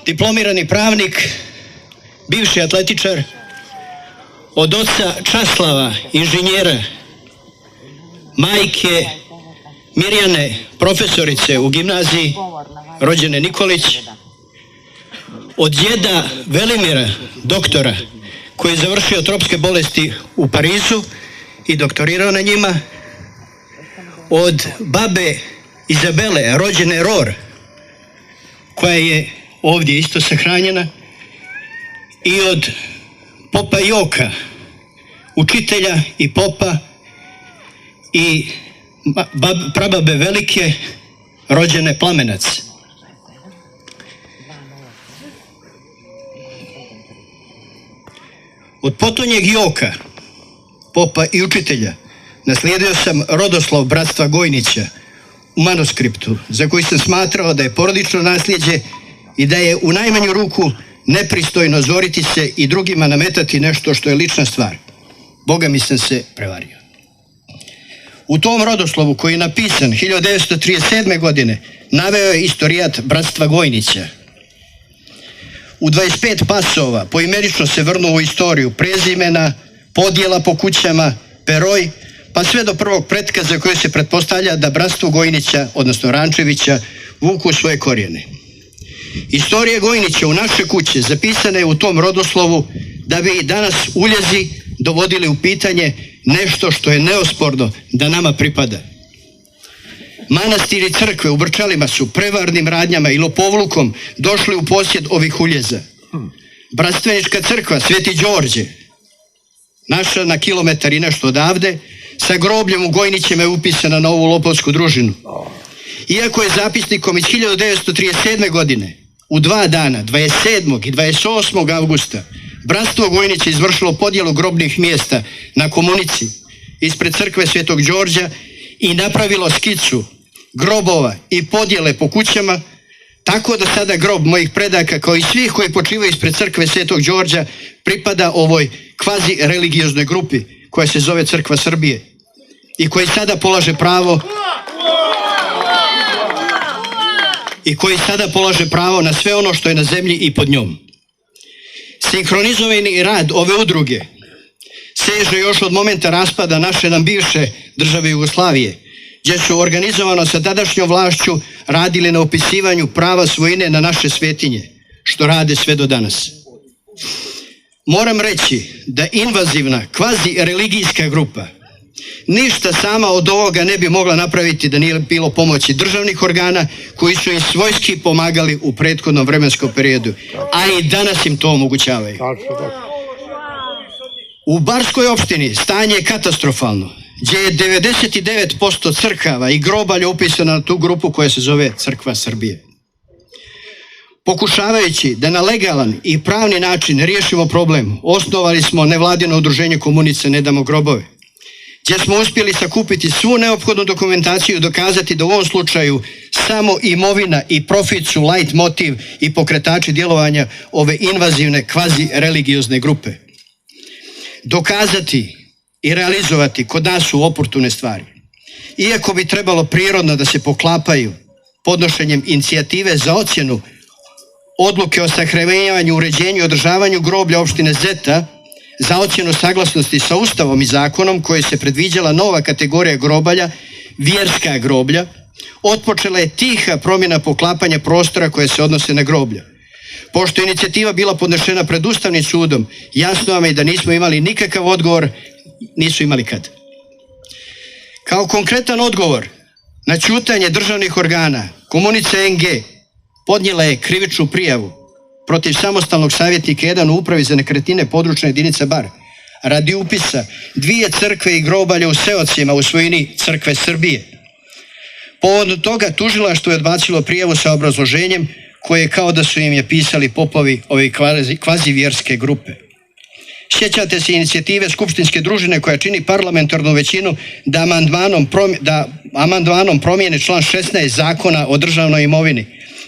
diplomirani pravnik, bivši atletičar, od oca Časlava, inženjera, majke Mirjane, profesorice u gimnaziji, rođene Nikolić, od djeda Velimira, doktora, koji je završio tropske bolesti u Parizu i doktorirao na njima, od babe Izabele, rođene Ror, koja je ovdje isto sahranjena, i od popa Joka, učitelja i popa, i prababe Velike, rođene Plamenac. Od potonjeg Joka, popa i učitelja, naslijedio sam rodoslov bratstva Gojnića u manuskriptu, za koji sam smatrao da je porodično nasljeđe i da je u najmanju ruku nepristojno zoriti se i drugima nametati nešto što je lična stvar. Boga mi sam se prevario. U tom rodoslovu, koji je napisan 1937. godine, naveo je istorijat bratstva Gojnića. U 25 pasova poimenično se vrnu u istoriju prezimena, podjela po kućama, peroj, pa sve do prvog pretka za koje se pretpostavlja da bratstvo Gojnića, odnosno Rančevića, vuku svoje korijene. Istorija Gojnića u naše kuće zapisana je u tom rodoslovu da bi danas uljezi dovodili u pitanje nešto što je neosporno da nama pripada. Manastiri i crkve u Brčalima su prevarnim radnjama i lopovlukom došli u posjed ovih uljeza. Bratstvenička crkva Sveti Đorđe, naša na kilometar i nešto odavde, sa grobljem u Gojnićima je upisana na ovu lopovsku družinu. Iako je zapisnikom iz 1937. godine u 2 dana, 27. i 28. avgusta, bratstvo Gojnića izvršilo podjelu grobnih mjesta na komunici ispred crkve Svetog Đorđa i napravilo skicu grobova i podjele po kućama, tako da sada grob mojih predaka, kao i svih koji počivaju ispred crkve Svetog Đorđa, pripada ovoj kvazi religioznoj grupi koja se zove Crkva Srbije i koji sada polaže pravo na sve ono što je na zemlji i pod njom. Sinhronizovani rad ove udruge seže još od momenta raspada naše nam bivše države Jugoslavije, gdje su organizovano sa tadašnjom vlašću radili na opisivanju prava svojine na naše svetinje, što rade sve do danas. Moram reći da invazivna, kvazi religijska grupa ništa sama od ovoga ne bi mogla napraviti da nije bilo pomoći državnih organa koji su im svojski pomagali u prethodnom vremenskom periodu, a i danas im to omogućavaju. U Barskoj opštini stanje je katastrofalno, gdje je 99% crkava i grobalja upisano na tu grupu koja se zove Crkva Srbije. Pokušavajući da na legalan i pravni način riješimo problem, osnovali smo nevladino udruženje Komunice Ne damo grobove, gdje smo uspjeli sakupiti svu neophodnu dokumentaciju i dokazati da u ovom slučaju samo imovina i profit su light motiv i pokretači djelovanja ove invazivne kvazi religiozne grupe. Dokazati i realizovati kod nas su oportune stvari. Iako bi trebalo prirodno da se poklapaju podnošenjem inicijative za ocjenu odluke o sahranjivanju, uređenju i održavanju groblja opštine Zeta za ocjenu saglasnosti sa Ustavom i zakonom koje se predviđala nova kategorija grobalja, vjerska groblja, otpočela je tiha promjena poklapanja prostora koje se odnose na groblja. Pošto je inicijativa bila podnešena pred Ustavnim sudom, jasno vam je da nismo imali nikakav odgovor, nisu imali kad. Kao konkretan odgovor na ćutanje državnih organa, Komunica NG podnijela je krivičnu prijavu protiv samostalnog savjetnika 1 u upravi za nekretnine područne jedinice Bar radi upisa 2 crkve i grobalja u Seocima u svojini Crkve Srbije. Povodom toga tužilaštvo je odbacilo prijavu sa obrazloženjem koje kao da su im je pisali popovi ove kvazi vjerske grupe. Sjećate se inicijative skupštinske družine koja čini parlamentarnu većinu da amandmanom promijene član 16 Zakona o državnoj imovini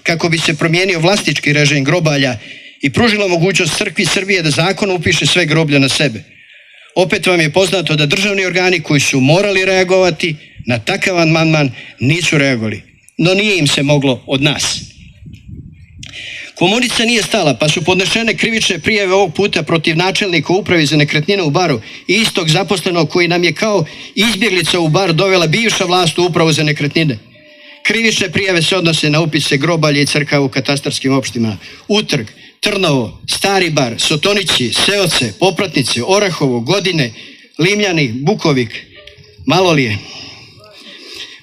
kako bi se promijenio vlasnički režim grobalja i pružila mogućnost Crkvi Srbije da zakon upiše sve groblja na sebe. Opet vam je poznato da državni organi koji su morali reagovati na takav amandman nisu reagovali, no nije im se moglo od nas. Komunica nije stala, pa su podnešene krivične prijave ovog puta protiv načelnika upravi za nekretnine u Baru i istog zaposlenog koji nam je kao izbjeglica u Bar dovela bivša vlast u upravu za nekretnine. Krivične prijave se odnose na upise grobalja i crkava u katastarskim opštinama: Utrg, Trnovo, Stari Bar, Sotonići, Seoce, Popratnice, Orahovo, Godine, Limljani, Bukovik, Malolije.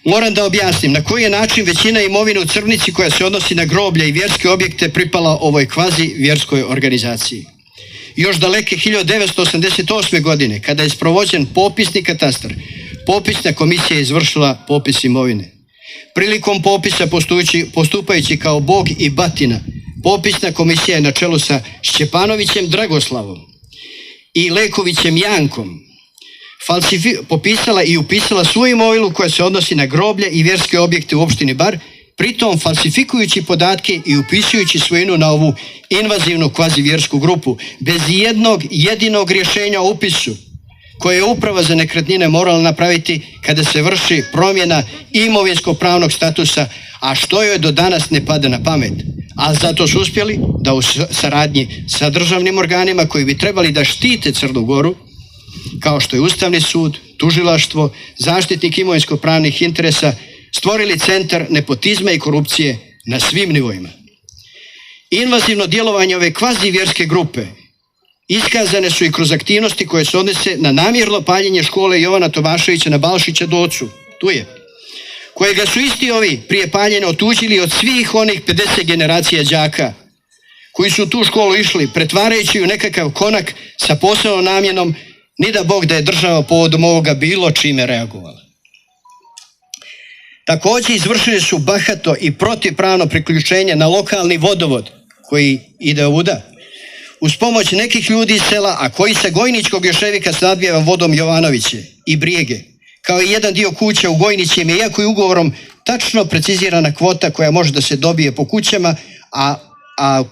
Moram da objasnim na koji je način većina imovine u Crvnici koja se odnosi na groblja i vjerske objekte pripala ovoj kvazi vjerskoj organizaciji. Još daleke 1988. godine, kada je sprovođen popisni katastar, popisna komisija je izvršila popis imovine. Prilikom popisa, postupajući kao bog i batina, popisna komisija je na čelu sa Šćepanovićem Dragoslavom i Lekovićem Jankom popisala i upisala svoju imovinu koja se odnosi na groblje i vjerske objekte u opštini Bar, pritom falsifikujući podatke i upisujući svojinu na ovu invazivnu kvazivjersku grupu, bez jednog jedinog rješenja o upisu koje je uprava za nekretnine morala napraviti kada se vrši promjena imovinsko-pravnog statusa, a što joj do danas ne pada na pamet. A zato su uspjeli da u saradnji sa državnim organima koji bi trebali da štite Crnu Goru, kao što je Ustavni sud, tužilaštvo, zaštitnik imovinsko-pravnih interesa, stvorili centar nepotizma i korupcije na svim nivoima. Invazivno djelovanje ove kvazivjerske grupe iskazane su i kroz aktivnosti koje se odnose na namjerno paljenje škole Jovana Tomaševića na Balšića Docu, tu je, kojega su isti ovi prije paljenja otuđili od svih onih 50 generacija đaka koji su u tu školu išli, pretvarajući u nekakav konak sa posebnom namjenom, ni da Bog da je država povodom ovoga bilo čime reagovala. Također izvršili su bahato i protivpravno priključenje na lokalni vodovod koji ide ovuda, uz pomoć nekih ljudi iz sela, a koji sa Gojničkog Joševika snabdijeva vodom Jovanoviće i Brijege, kao i jedan dio kuća u Gojnićima, iako je ugovorom tačno precizirana kvota koja može da se dobije po kućama, a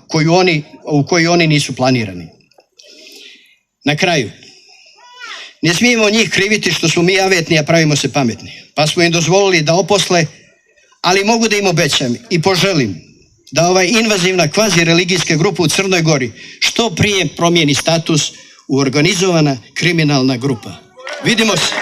u koju oni nisu planirani. Na kraju, ne smijemo njih kriviti što smo mi avetni, a pravimo se pametni, pa smo im dozvolili da oposle, ali mogu da im obećam i poželim da ova invazivna kvazi-religijska grupa u Crnoj Gori što prije promijeni status u organizovana kriminalna grupa. Vidimo se!